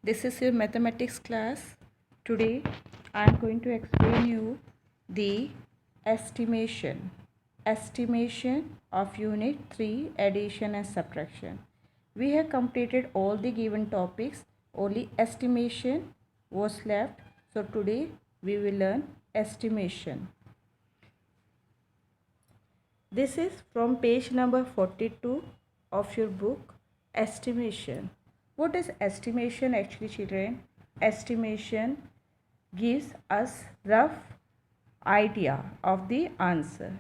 This is your mathematics class. Today I am going to explain you the estimation of unit 3 addition and subtraction. We have completed all the given topics, only estimation was left. So today we will learn estimation. This is from page number 42 of your book, estimation. What is estimation actually, children? Estimation gives us rough idea of the answer.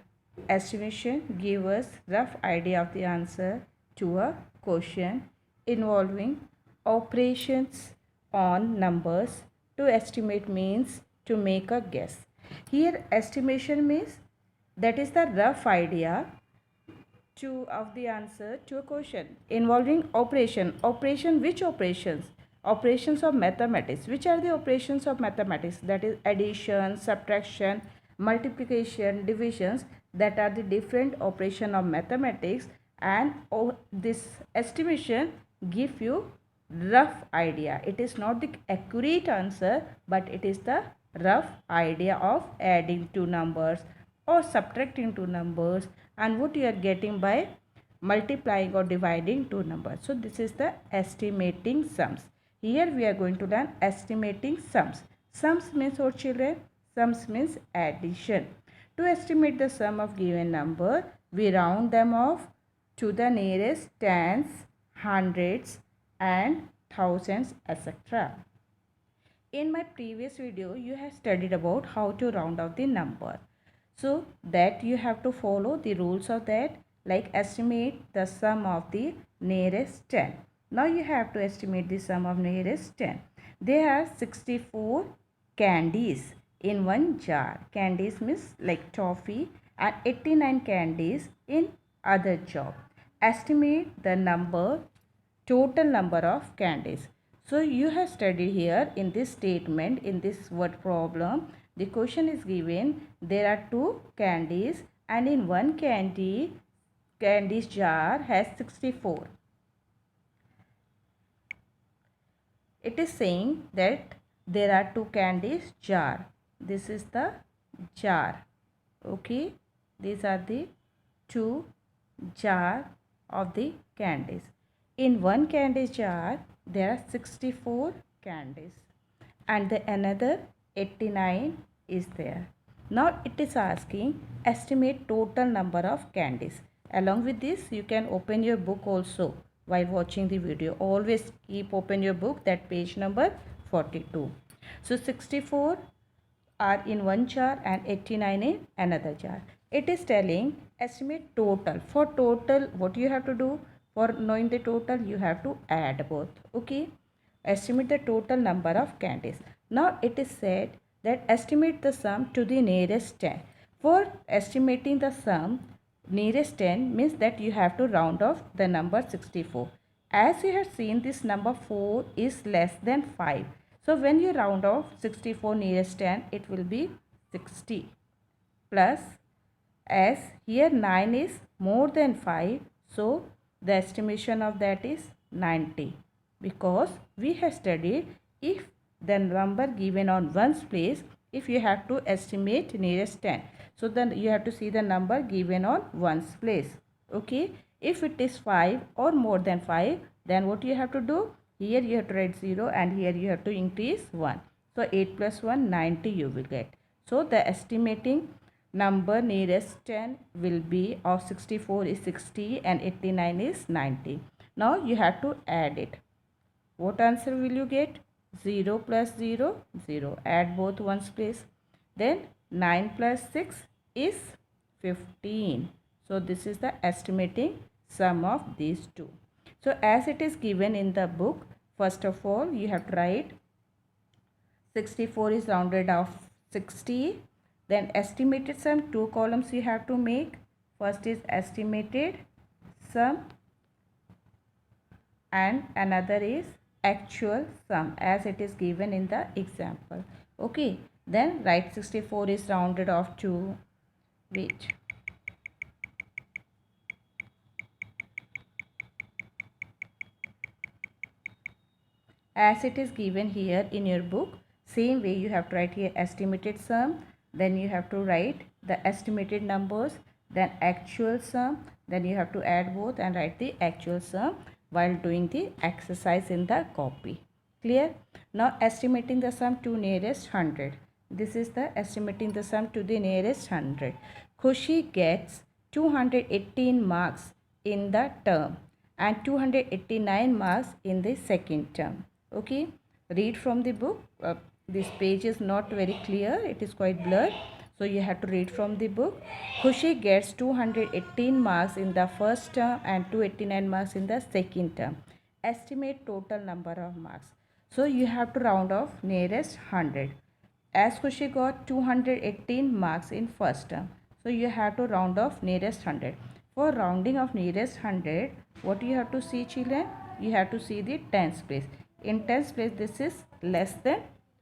Estimation gives us rough idea of the answer to a question involving operations on numbers. To estimate means to make a guess. Here estimation means that is the rough idea of the answer to a question involving operation. Which operations of mathematics? Which are the operations of mathematics? That is addition, subtraction, multiplication, divisions. That are the different operation of mathematics, and this estimation give you rough idea. It is not the accurate answer, but it is the rough idea of adding two numbers or subtracting two numbers, and what you are getting by multiplying or dividing two numbers. So this is the estimating sums. Here we are going to learn estimating sums. Sums means what, children? Sums means addition. To estimate the sum of given number, we round them off to the nearest tens, hundreds and thousands, etc. In my previous video, you have studied about how to round off the number. So that you have to follow the rules of that, like estimate the sum of the nearest 10. Now you have to estimate the sum of nearest 10. There are 64 candies in one jar. Candies means like toffee, and 89 candies in other jar. Estimate the total number of candies. So you have studied here in this statement, in this word problem, the question is given there are two candies, and in one candies jar has 64. It is saying that there are two candies jar. This is the jar. Okay, these are the two jar of the candies. In one candy jar there are 64 candies, and the another 89 is there. Now it is asking estimate total number of candies. Along with this, you can open your book also while watching the video. Always keep open your book, that page number 42. So 64 are in one jar and 89 in another jar. It is telling estimate total. For total, what you have to do? For knowing the total, you have to add both. Okay, estimate the total number of candies. Now it is said that estimate the sum to the nearest 10. For estimating the sum nearest 10 means that you have to round off the number 64. As you have seen, this number 4 is less than 5. So when you round off 64 nearest 10, it will be 60 plus, as here 9 is more than 5, so the estimation of that is 90, because we have studied if the number given on ones place, if you have to estimate nearest 10, so then you have to see the number given on ones place. Okay, if it is 5 or more than 5, then what you have to do? Here you have to write 0, and here you have to increase 1. So 8 plus 1, 90 you will get. So the estimating number nearest 10 will be of 64 is 60 and 89 is 90. Now you have to add it. What answer will you get? 0 plus 0, 0. Add both ones place. Then 9 plus 6 is 15. So this is the estimating sum of these two. So as it is given in the book, first of all you have to write 64 is rounded off 60. Then estimated sum, two columns you have to make. First is estimated sum and another is actual sum as it is given in the example. Okay, then write 64 is rounded off to which? as it is given here in your book. Same way you have to write here estimated sum, then you have to write the estimated numbers, then actual sum, then you have to add both and write the actual sum while doing the exercise in the copy. Clear? Now estimating the sum to nearest 100. This is the estimating the sum to the nearest 100. Khushi gets 218 marks in the term and 289 marks in the second term. Okay, read from the book. This page is not very clear, it is quite blurred, so you have to read from the book. Khushi gets 218 marks in the first term and 289 marks in the second term. Estimate total number of marks. So you have to round off nearest 100. As Khushi got 218 marks in first term, so you have to round off nearest 100. For rounding of nearest 100, what you have to see, children? You have to see the tens place. In tens place, this is less than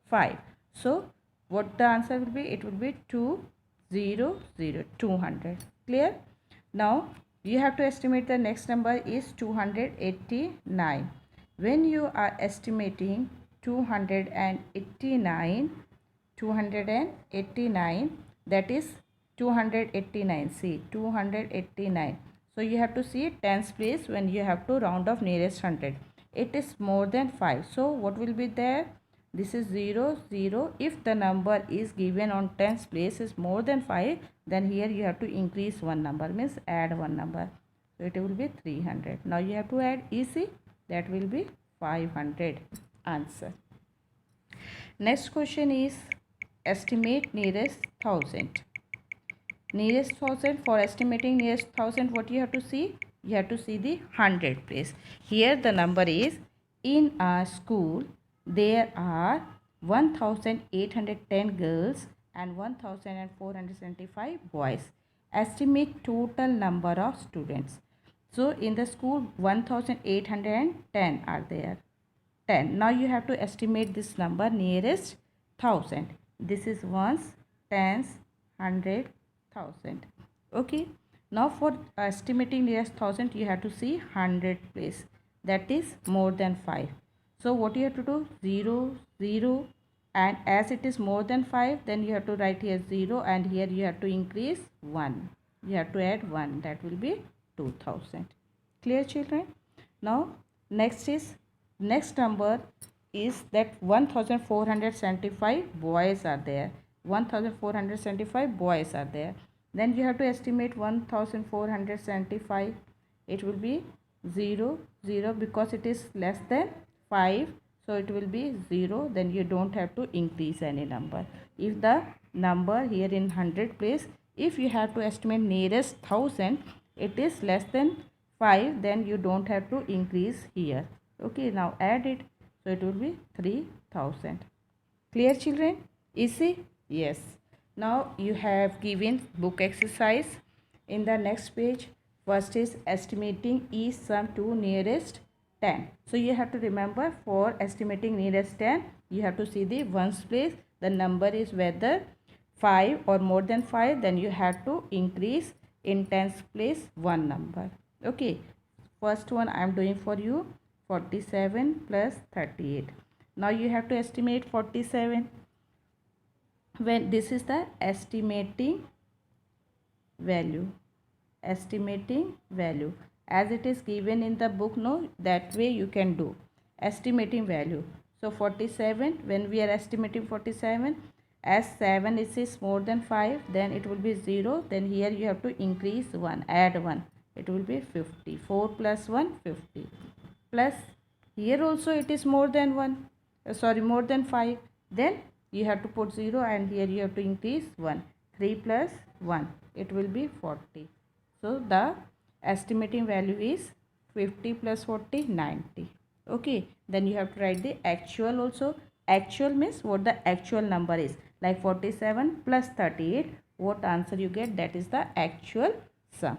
5. So what the answer will be? It will be 200, 200. Clear? Now you have to estimate the next number is 289. When you are estimating 289, that is 289. See, 289. So you have to see tens place when you have to round off nearest 100. It is more than 5. So what will be there? This is 0, 0. If the number is given on tens place is more than 5, then here you have to increase one number, means add one number. So it will be 300. Now you have to add easy. That will be 500. Answer. Next question is estimate nearest 1000. Nearest 1000, for estimating nearest 1000, what you have to see? You have to see the 100 place. Here the number is, in a school there are 1810 girls and 1475 boys. Estimate total number of students. So in the school 1810 are there. 10. Now you have to estimate this number nearest 1000. This is ones, tens, 100, 1000. Okay. Now for estimating nearest 1000, you have to see 100 place. That is more than 5. So what you have to do? 0, 0, and as it is more than 5, then you have to write here 0 and here you have to increase 1. You have to add 1. That will be 2000. Clear, children? Now next number is that 1475 boys are there. 1475 boys are there. Then you have to estimate 1475. It will be 0, 0 because it is less than 5. So it will be 0. Then you don't have to increase any number. If the number here in 100 place, if you have to estimate nearest 1000, it is less than 5, then you don't have to increase here. Okay, now add it. So it will be 3000. Clear, children? Easy? Yes. Now you have given book exercise. In the next page, first is estimating each sum to nearest 10. So you have to remember, for estimating nearest 10, you have to see the ones place. The number is whether 5 or more than 5, then you have to increase in tens place one number. Okay, first one I am doing for you, 47 plus 38. Now you have to estimate 47. When this is the estimating value, as it is given in the book, no, that way you can do estimating value. So 47, when we are estimating 47, as 7 is more than 5, then it will be 0. Then here you have to increase 1, add 1. It will be 50. 4 plus 1, 50. Plus here also it is more than 1, more than 5. Then you have to put 0 and here you have to increase 1. 3 plus 1, it will be 40. So the estimating value is 50 plus 40, 90. Okay, then you have to write the actual also. Actual means what the actual number is. Like 47 plus 38, what answer you get, that is the actual sum.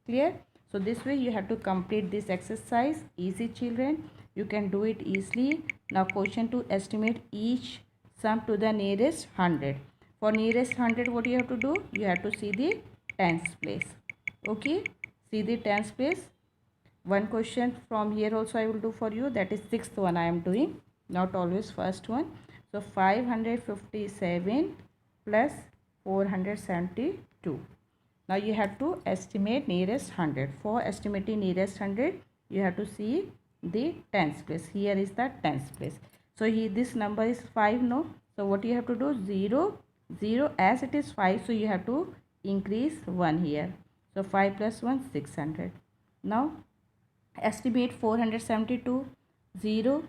Clear? So this way you have to complete this exercise. Easy, children. You can do it easily. Now question to estimate each sum to the nearest 100. For nearest 100, what you have to do? You have to see the tens place. Okay, see the tens place. One question from here also I will do for you. That is sixth one I am doing. not always first one. So 557 plus 472. Now you have to estimate nearest 100. For estimating nearest 100, you have to see the tens place. Here is the tens place. So this number is 5, no? So what you have to do? 0, 0, as it is 5, so you have to increase 1 here. So 5 plus 1, 600. Now estimate 472, 0,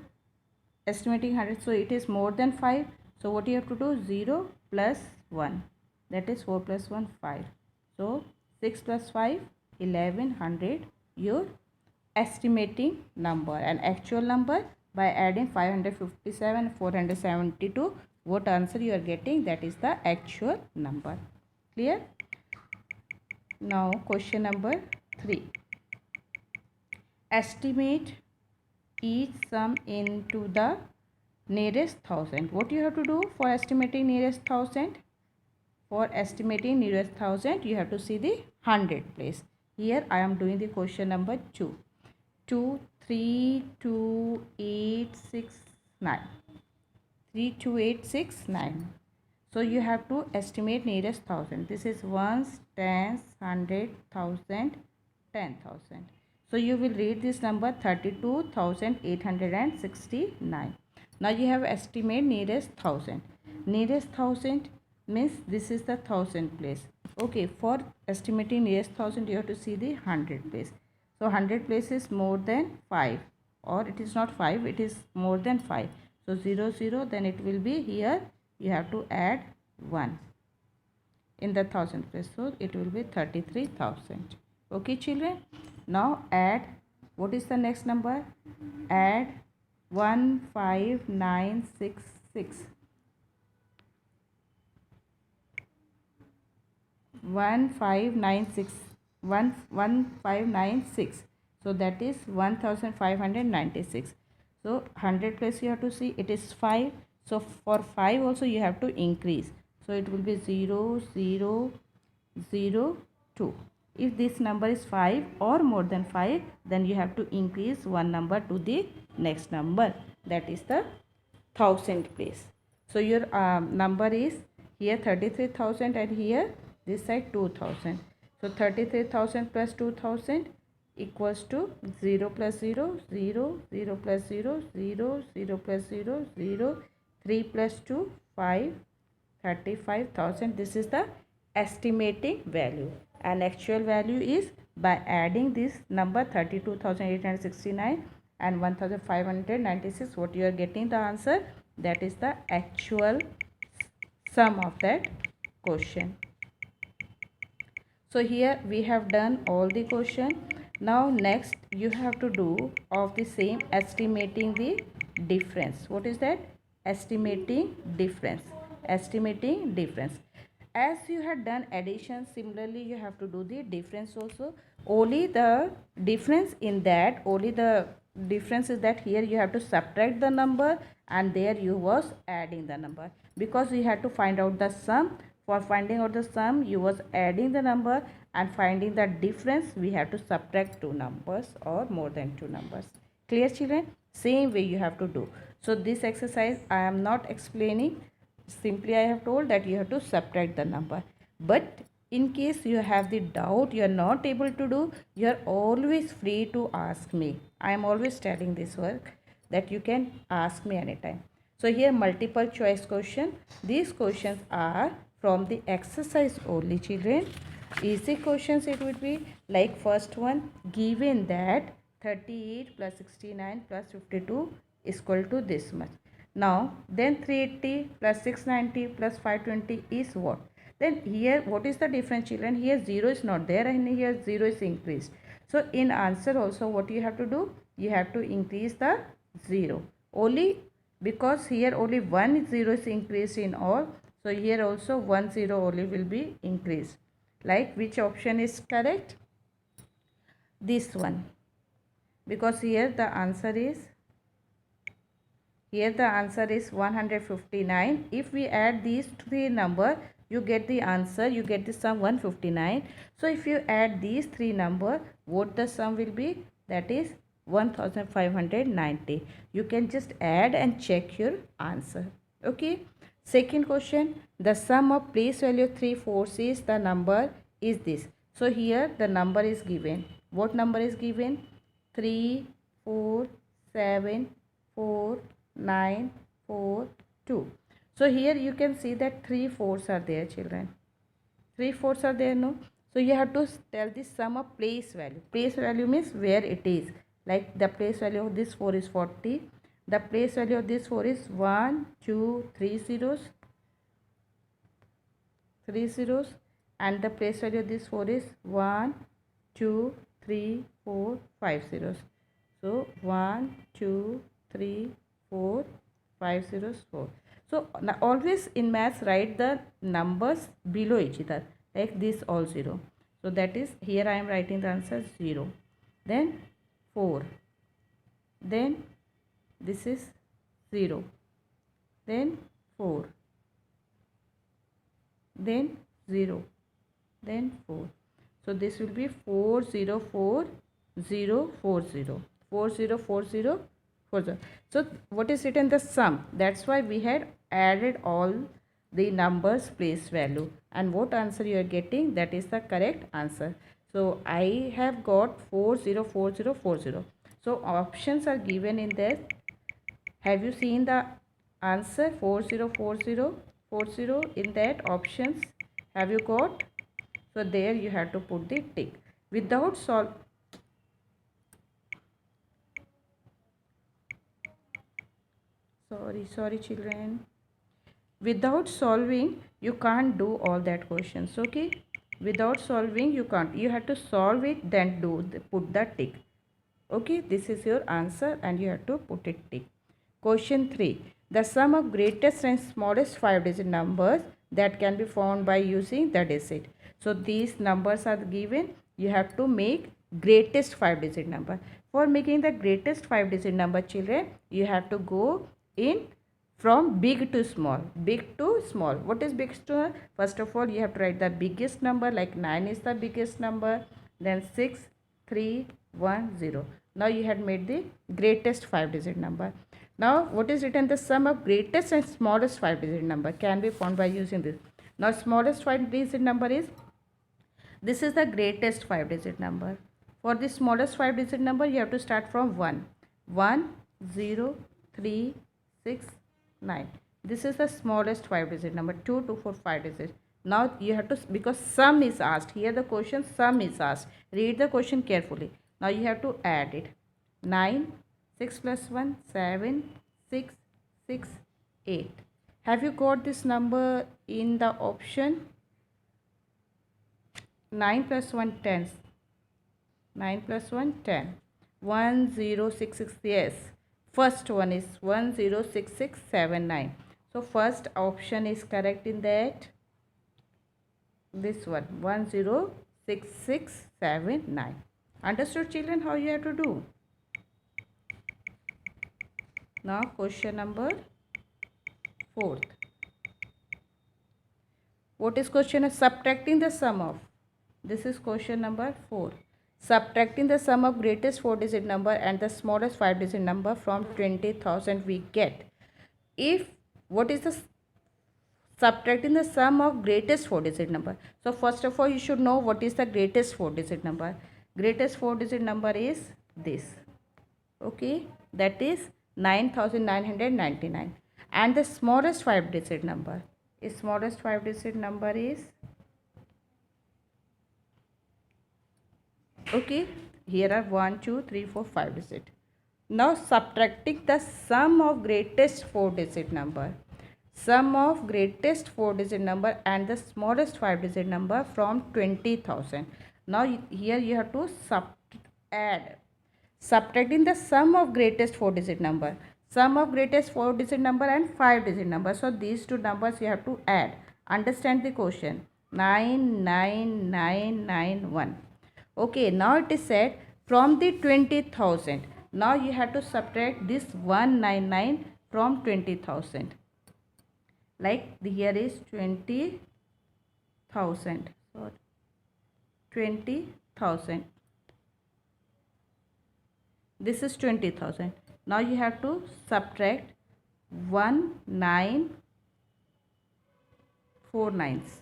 estimating 100, so it is more than 5. So what you have to do? 0 plus 1, that is 4 plus 1, 5. So 6 plus 5, 1100, your estimating number. And actual number, by adding 557 472, what answer you are getting, that is the actual number. Clear? Now question number 3. Estimate each sum into the nearest thousand. What you have to do for estimating nearest thousand? For estimating nearest thousand, you have to see the 100 place. Here I am doing the question number 2. 2, 3, 2, 8, 6, 9. 3, 2, 8, 6, 9. So you have to estimate nearest thousand. This is ones, tens, 100, 1000, 10,000. So you will read this number 32,869. Now you have estimate nearest thousand. Nearest thousand means this is the thousand place. Okay, for estimating nearest thousand, you have to see the 100 place. So 100 place is more than 5, or it is not 5, it is more than 5. So 0, 0, then it will be here, you have to add 1 in the thousand place. So it will be 33,000. Okay children, now add, what is the next number? Add 15966. 1596. So that is 1596. So 100 place you have to see, it is 5. So for 5 also you have to increase. So it will be 0, 0, 0, 2. If this number is 5 or more than 5, then you have to increase one number to the next number, that is the thousand place. So your number is here 33,000 and here this side 2,000. So 33,000 plus 2,000 equals to 0 plus 0, 0, 0 plus 0, 0, 0 plus 0, 0, 3 plus 2, 5, 35,000. This is the estimating value, and actual value is by adding this number 32,869 and 1,596. What you are getting the answer, that is the actual sum of that question. So here we have done all the question. Now next you have to do of the same estimating the difference. What is that? Estimating difference. Estimating difference. As you had done addition, similarly you have to do the difference also. Only the difference in that, only the difference is that here you have to subtract the number and there you was adding the number, because you had to find out the sum. For finding out the sum, you was adding the number, and finding the difference, we have to subtract two numbers or more than two numbers. Clear children? Same way you have to do. So this exercise I am not explaining. Simply I have told that you have to subtract the number. But in case you have the doubt, you are not able to do, you are always free to ask me. I am always telling this work that you can ask me anytime. So here multiple choice question. These questions are from the exercise only children. Easy questions it would be like first one, given that 38 plus 69 plus 52 is equal to this much. Now then 380 plus 690 plus 520 is what? Then here what is the difference children? Here 0 is not there and here 0 is increased. So in answer also what you have to do? You have to increase the 0. Only because here only 1 0 is increased in all. So here also 1 0 only will be increased. Like which option is correct? This one. Because here the answer is 159. If we add these three number, you get the answer, you get the sum 159. So if you add these three number, what the sum will be? That is 1590. You can just add and check your answer. Okay. Second question, the sum of place value of 3 fourths is the number is this. So here the number is given. What number is given? 3 4 7 4 9 4 2. So here you can see that 3 fourths are there, children. 3 fourths are there, no? So you have to tell the sum of place value. Place value means where it is. Like the place value of this 4 is 40. The place value of this 4 is 1, 2, 3 zeros. 3 zeros. And the place value of this 4 is 1, 2, 3, 4, 5 zeros. So 1, 2, 3, 4, 5 zeros, 4. So now always in maths write the numbers below each other, like this all 0. So that is, here I am writing the answer 0. Then 4. Then this is 0. Then 4. Then 0. Then 4. So this will be 404040. 404040. So what is written? The sum. That's why we had added all the numbers place value, and what answer you are getting, that is the correct answer. So I have got 404040. So options are given in there. Have you seen the answer 404040 in that options? Have you got? So there you have to put the tick. Without sorry children, without solving you can't do all that questions. Okay, without solving you can't. You have to solve it, then put the tick. Okay, this is your answer and you have to put it tick. Question 3. The sum of greatest and smallest 5-digit numbers that can be found by using the digit. So these numbers are given. You have to make greatest 5-digit number. For making the greatest 5-digit number, children, you have to go in from big to small. Big to small. What is big to small? First of all, you have to write the biggest number, like 9 is the biggest number. Then 6, 3, 1, 0. Now you had made the greatest 5-digit number. Now what is written? The sum of greatest and smallest 5-digit number can be found by using this. Now smallest 5-digit number is, this is the greatest 5-digit number. For the smallest 5-digit number you have to start from 1. 1, 0, 3, 6, 9. This is the smallest 5-digit number. 2, 2, 4, 5 digits. Now you have to, because sum is asked. Here the question sum is asked. Read the question carefully. Now you have to add it. 9, 6 plus 1, 7, 6, 6, 8. Have you got this number in the option? 9 plus 1, 10. 9 plus 1, 10. 1066, yes. First one is 106679. So first option is correct in that. This one, 106679. Understood, children, how you have to do? Now question number 4th. What is question of subtracting the sum of? This is question number 4. Subtracting the sum of greatest 4-digit number and the smallest 5-digit number from 20,000 we get. If what is the subtracting the sum of greatest 4-digit number? So first of all you should know what is the greatest 4-digit number. Greatest 4-digit number is this. Okay, that is 9,999. And the smallest 5-digit number. Smallest 5-digit number is, okay, here are 1, 2, 3, 4, 5 digit. Now subtracting the sum of greatest 4-digit number. Sum of greatest 4-digit number and the smallest 5-digit number from 20,000. Now here you have to add. Subtracting the sum of greatest 4-digit number. Sum of greatest 4-digit number and 5-digit number. So these two numbers you have to add. Understand the question. 99991. Okay, now it is said from the 20,000. Now you have to subtract this 199 from 20,000. Like here is 20,000. Sorry, 20,000. this is 20,000. Now you have to subtract 1949s.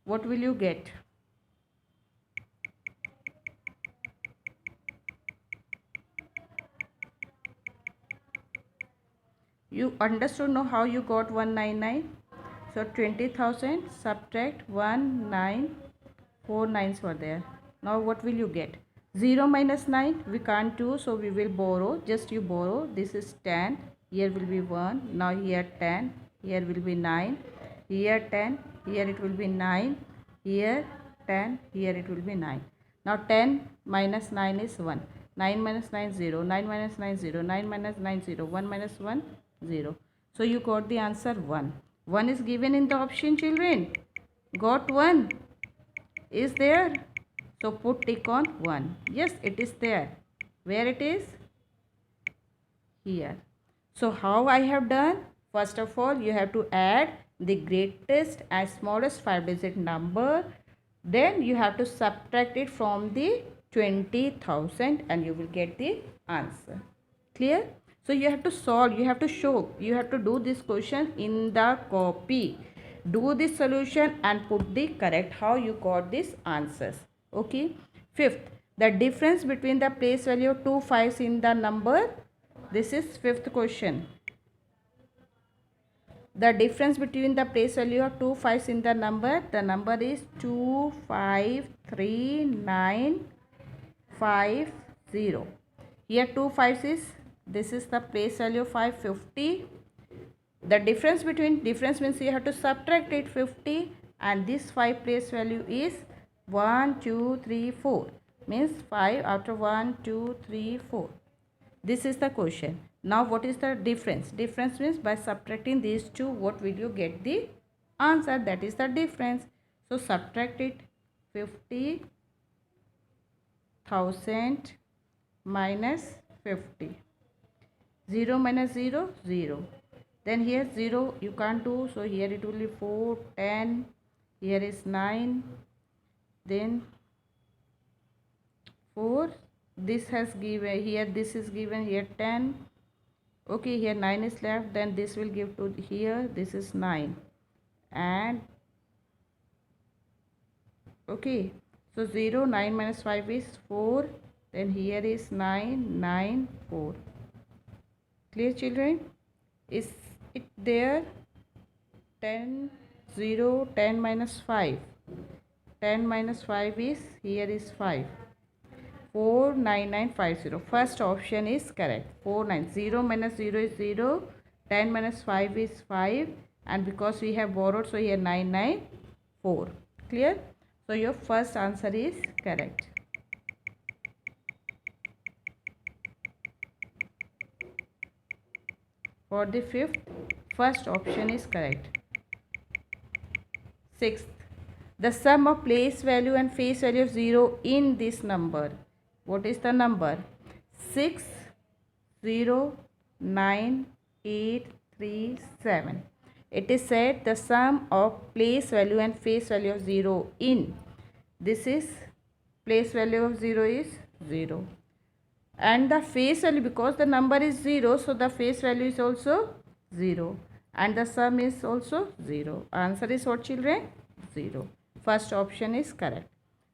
What will you get? You understood now how you got 199? So 20,000 subtract 1949s were there. Now what will you get? 0 minus 9 we can't do, so we will borrow. Just you borrow. This is 10. Here will be 1. Now here 10. Here will be 9. Here 10. Here it will be 9. Here 10. Here it will be 9. Now 10 minus 9 is 1. 9 minus 9 0. 9 minus 9 0. 9 minus 9 0. 1 minus 1 0. So you got the answer 1. 1 is given in the option, children. Got 1? Is there? So put tick on 1. Yes, it is there. Where it is? Here. So how I have done? First of all, you have to add the greatest and smallest 5-digit number. Then you have to subtract it from the 20,000 and you will get the answer. Clear? So you have to solve, you have to show, you have to do this question in the copy. Do this solution and put the correct how you got these answers. Okay. Fifth, the difference between the place value of 2 5s in the number. This is fifth question. The difference between the place value of 2 5s in the number is 253,950. Here 2 5s is, this is the place value 550. The difference means you have to subtract it 50, and this 5 place value is 1 2 3 4, means 5 after 1 2 3 4. This is the question. Now what is the difference? Difference means by subtracting these two, what will you get the answer? That is the difference. So subtract it. 50,000 minus 50. 0 minus 0, 0. Then here 0 you can't do, so here it will be 4, 10. Here is 9. Then 4. This has given, here this is given, here 10. Okay, here 9 is left. Then this will give to here, this is 9. And okay, so 0, 9 minus 5 is 4. Then here is 9, 9, 4. Clear, children? Is it there? 10, 0, 10 minus 5. 10 minus 5 is, here is 5. 49950. First option is correct. 0 minus 0 is 0. 10 minus 5 is 5. And because we have borrowed, so here 994. Clear? So your first answer is correct. For the fifth, first option is correct. Sixth, the sum of place value and face value of 0 in this number. What is the number? 609837. It is said the sum of place value and face value of 0 in. This is place value of 0 is 0. And the face value, because the number is 0, so the face value is also 0. And the sum is also 0. Answer is what, children? 0. First option is correct.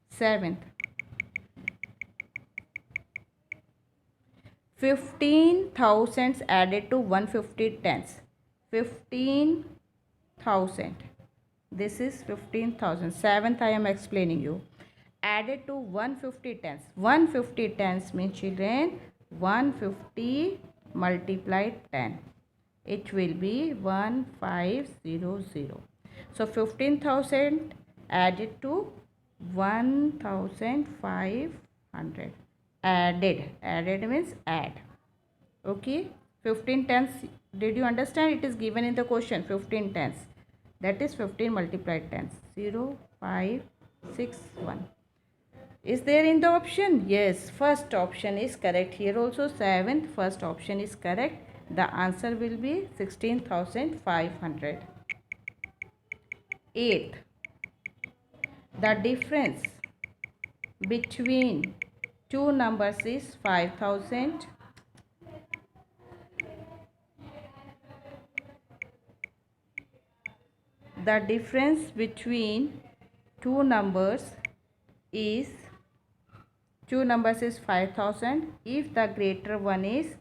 Seventh, 15,000 added to 150 tens. 15,000. This is 15,000. Seventh I am explaining you. Added to 150 tens. 150 tens means, children, 150 multiplied 10. It will be 1500. So 15,000 added to 1,500. Added means add. Okay. 15 tens. Did you understand? It is given in the question. 15 tens. That is 15 multiplied tens. 0, 5, 6, 1. Is there in the option? Yes. First option is correct. Here also 7th. First option is correct. The answer will be 16,500. 8th. The difference between two numbers is 5000. The difference between two numbers is 5000. If the greater one is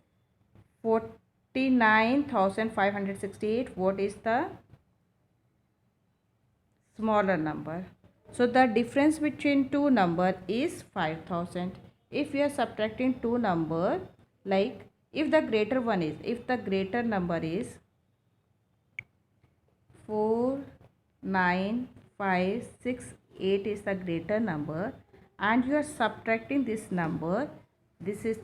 49,568, what is the smaller number? So the difference between two number is 5000. If we are subtracting two number, like if the greater number is 49568 is the greater number, and you are subtracting this number, this is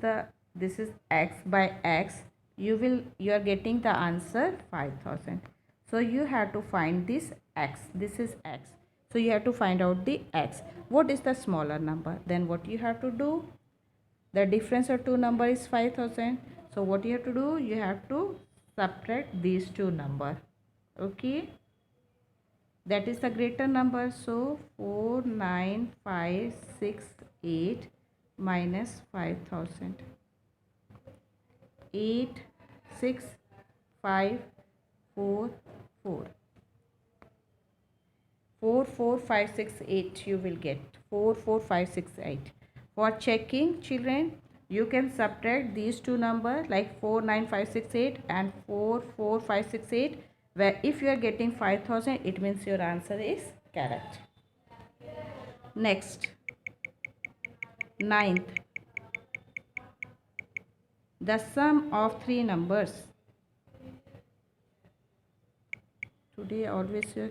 x by x, you are getting the answer 5000. So you have to find this x. This is x. So you have to find out the x. What is the smaller number? Then what you have to do? The difference of two number is 5000. So what you have to do? You have to subtract these two number. Okay, that is the greater number. So 49568 minus 5000, 86544, 44568 you will get, 44568. For checking, children, you can subtract these two numbers like 49568 and 44568, where if you are getting 5000, it means your answer is correct. Next, ninth, the sum of three numbers. Today always your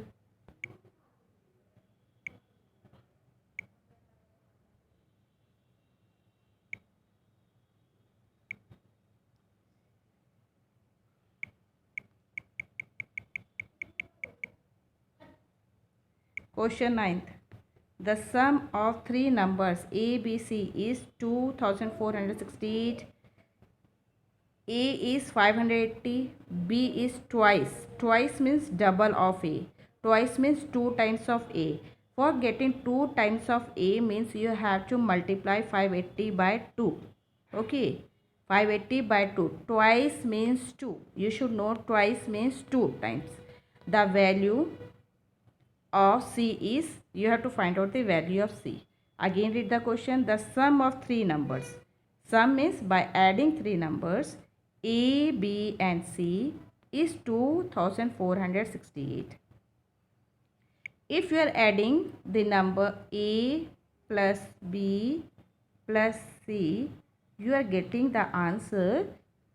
question 9th. The sum of three numbers A, B, C is 2468. A is 580, B is twice. Twice means double of A. Twice means two times of A. For getting two times of A means you have to multiply 580 by 2. Okay. 580 by 2. Twice means 2. You should know twice means 2 times. The value of C is, you have to find out the value of C. Again read the question. The sum of three numbers. Sum means by adding three numbers A, B and C is 2468. If you are adding the number A plus B plus C, you are getting the answer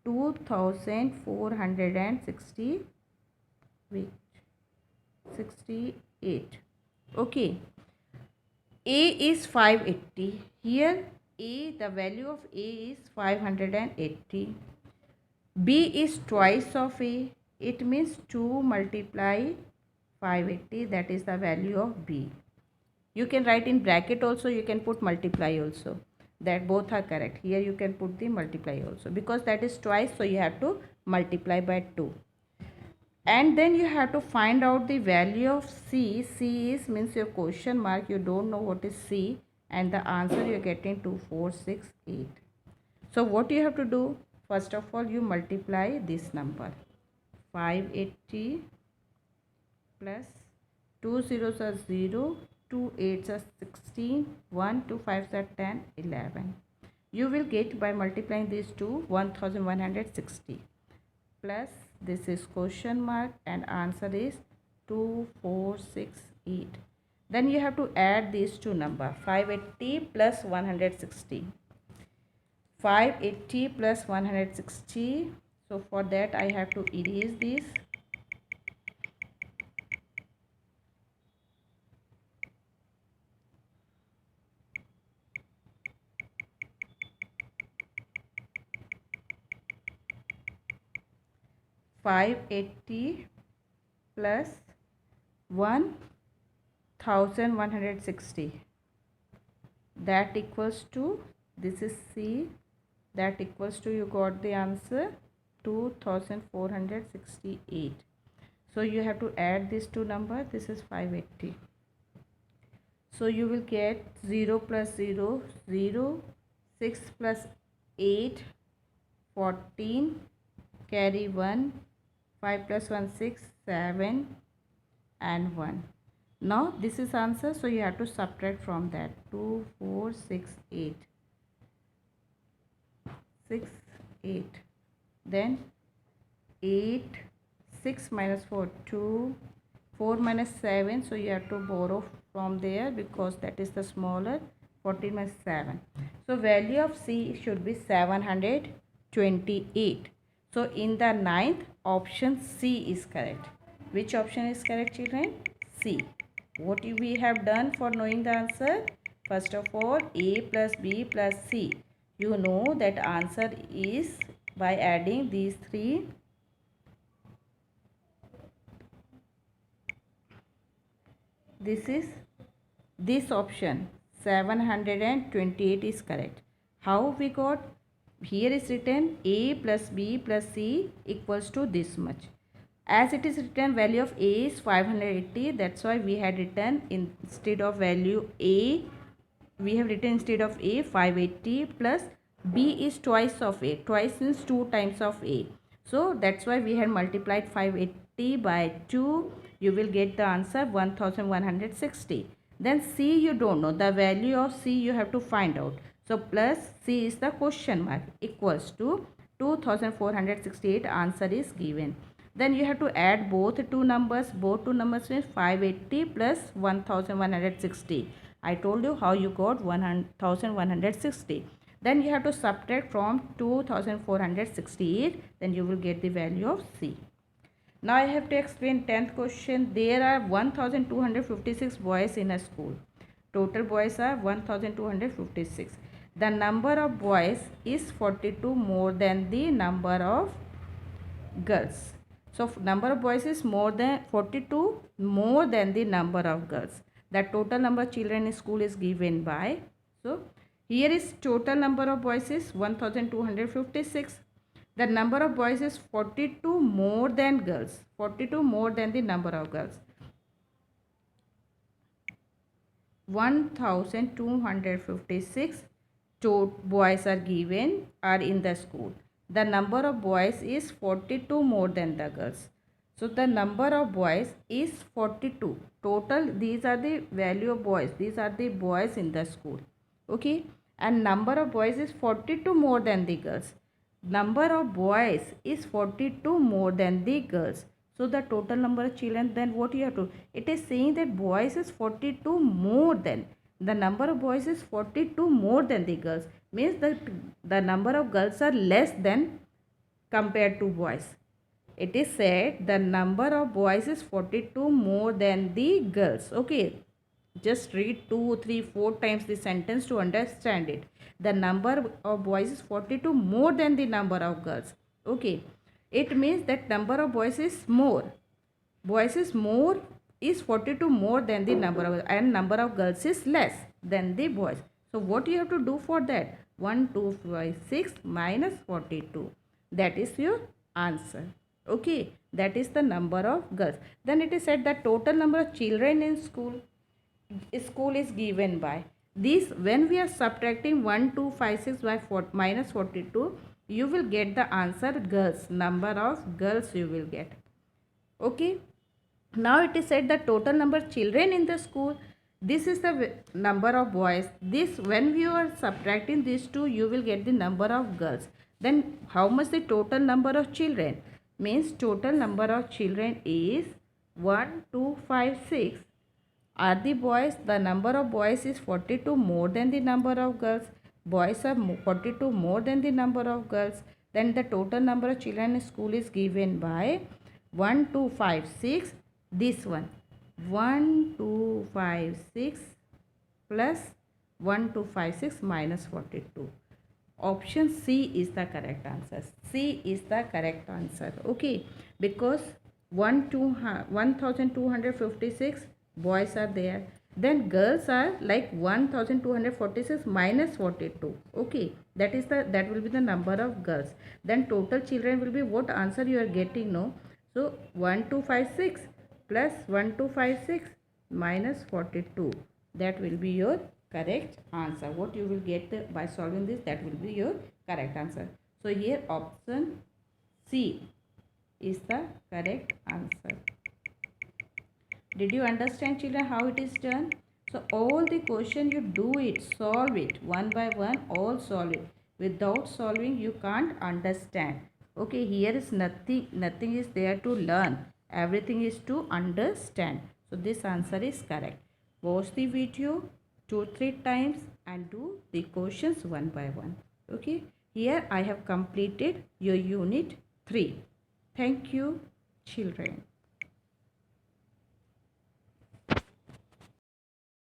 2460. Wait, 68. Okay, A is 580. Here A, the value of A is 580. B is twice of A. It means 2 multiply 580. That is the value of B. You can write in bracket also. You can put multiply also. That both are correct. Here you can put the multiply also. Because that is twice. So you have to multiply by 2. And then you have to find out the value of C. C is means your question mark. You don't know what is C. And the answer you are getting 2468. So what you have to do? First of all, you multiply this number. 580 plus 2 zeros are 0, 2 8s are 16, 1 2 5s are 10, 11. You will get by multiplying these two 1160 plus this is question mark and answer is 2468. Then you have to add these two numbers 580 plus 160. 580 plus 160. So for that I have to erase this. $580 plus 1160, that equals to, this is C, that equals to, you got the answer 2468. So you have to add these two numbers. This is 580. So you will get 0 plus 0, 0, 6 plus 8, 14, carry 1, 5 plus 1, 6, 7 and 1. Now this is answer, so you have to subtract from that. 2, 4, 6, 8. 6, 8. Then 8, 6 minus 4, 2, 4 minus 7, so you have to borrow from there because that is the smaller. 14 minus 7, so value of C should be 728. So in the ninth, option C is correct. Which option is correct, children? C. What we have done for knowing the answer? First of all, A plus B plus C. You know that answer is by adding these three. This is this option 728 is correct. How we got? Here is written A plus B plus C equals to this much. As it is written, value of A is 580. That's why we had written instead of value A, we have written instead of A 580 plus B is twice of A. Twice means 2 times of A. So that's why we had multiplied 580 by 2. You will get the answer 1160. Then C you don't know. The value of C you have to find out. So plus C is the question mark equals to 2468. Answer is given. Then you have to add both two numbers. Both two numbers means 580 plus 1160. I told you how you got 1160. Then you have to subtract from 2468. Then you will get the value of C. Now I have to explain 10th question. There are 1256 boys in a school. Total boys are 1256. The number of boys is 42 more than the number of girls. So number of boys is more than 42 more than the number of girls. The total number of children in school is given by. So here is total number of boys is 1256. The number of boys is 42 more than girls. 42 more than the number of girls. 1256 boys are given are in the school. The number of boys is 42 more than the girls. So the number of boys is 42. Total, these are the value of boys. These are the boys in the school. Okay. And number of boys is 42 more than the girls. Number of boys is 42 more than the girls. So the total number of children, then what you have to, it is saying that boys is 42 more than, the number of boys is 42 more than the girls, means that the number of girls are less than compared to boys. It is said the number of boys is 42 more than the girls. Okay, just read 2, 3, 4 times the sentence to understand it. The number of boys is 42 more than the number of girls. Okay, it means that number of boys is more. Boys is more is 42 more than the number of, and number of girls is less than the boys. So what you have to do for that? 1, 2, 5, 6 minus 42. That is your answer. Okay, that is the number of girls. Then it is said that total number of children in school is given by this. When we are subtracting 1, 2, 5, 6 by minus 42, you will get the answer girls. Number of girls you will get. Okay. Now it is said the total number of children in the school. This is the number of boys. This, when we are subtracting these two, you will get the number of girls. Then how much the total number of children? Means total number of children is 1, 2, 5, 6. Are the boys, the number of boys is 42 more than the number of girls. Boys are 42 more than the number of girls. Then the total number of children in school is given by 1, 2, 5, 6. This one 1, 2, 5, 6 plus 1, 2, 5, 6 minus 42. Option C is the correct answer. C is the correct answer. Okay, because 1256 boys are there. Then girls are like 1246 minus 42. Okay, that will be the number of girls. Then total children will be what answer you are getting, no? So 1256 plus 1256 minus 42. That will be your correct answer. What you will get by solving this, that will be your correct answer. So here option C is the correct answer. Did you understand, children, how it is done? So all the question you do it, solve it one by one, all solve it. Without solving you can't understand. Okay, here is nothing is there to learn. Everything is to understand. So this answer is correct. Watch the video 2-3 times and do the questions one by one. Okay, here I have completed your unit 3. Thank you, children.